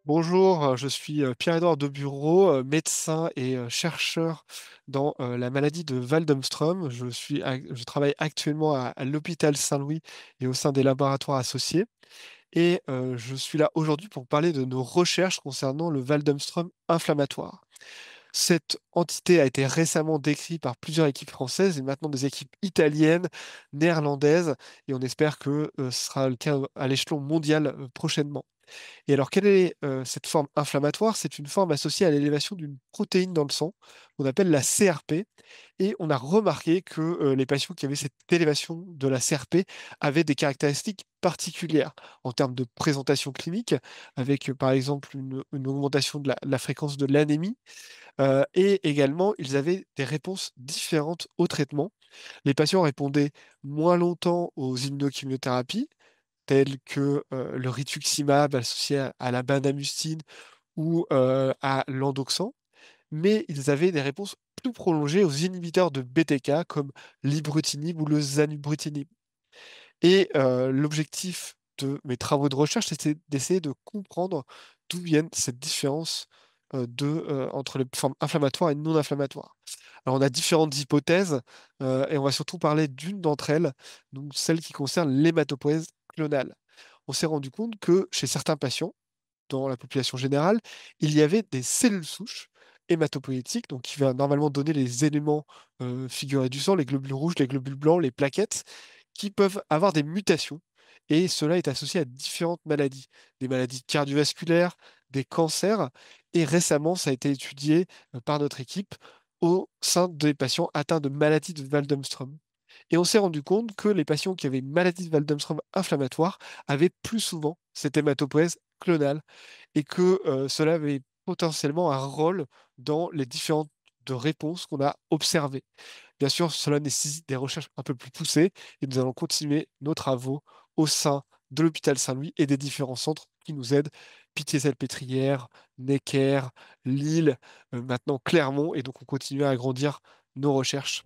Bonjour, je suis Pierre-Édouard Debureau, médecin et chercheur dans la maladie de Waldenström. Je travaille actuellement à l'hôpital Saint-Louis et au sein des laboratoires associés. Et je suis là aujourd'hui pour parler de nos recherches concernant le Waldenström inflammatoire. Cette entité a été récemment décrite par plusieurs équipes françaises et maintenant des équipes italiennes, néerlandaises, et on espère que ce sera le cas à l'échelon mondial prochainement. Et alors, quelle est cette forme inflammatoire? C'est une forme associée à l'élévation d'une protéine dans le sang, qu'on appelle la CRP. Et on a remarqué que les patients qui avaient cette élévation de la CRP avaient des caractéristiques particulières en termes de présentation clinique, avec par exemple une augmentation de la fréquence de l'anémie, et également ils avaient des réponses différentes au traitement. Les patients répondaient moins longtemps aux immunochimiothérapies, tels que le rituximab associé à la bendamustine ou à l'endoxan, mais ils avaient des réponses plus prolongées aux inhibiteurs de BTK comme l'ibrutinib ou le zanubrutinib. Et l'objectif de mes travaux de recherche, c'était d'essayer de comprendre d'où viennent ces différences entre les formes inflammatoires et non inflammatoires. Alors, on a différentes hypothèses et on va surtout parler d'une d'entre elles, donc celle qui concerne l'hématopoïèse clonale. On s'est rendu compte que chez certains patients, dans la population générale, il y avait des cellules souches hématopoïétiques, donc qui va normalement donner les éléments figurés du sang, les globules rouges, les globules blancs, les plaquettes, qui peuvent avoir des mutations. Et cela est associé à différentes maladies, des maladies cardiovasculaires, des cancers. Et récemment, ça a été étudié par notre équipe au sein des patients atteints de maladies de Waldenström. Et on s'est rendu compte que les patients qui avaient une maladie de Waldenström inflammatoire avaient plus souvent cette hématopoïèse clonale et que cela avait potentiellement un rôle dans les différentes réponses qu'on a observées. Bien sûr, cela nécessite des recherches un peu plus poussées et nous allons continuer nos travaux au sein de l'hôpital Saint-Louis et des différents centres qui nous aident, Pitié-Salpêtrière, Necker, Lille, maintenant Clermont, et donc on continue à agrandir nos recherches.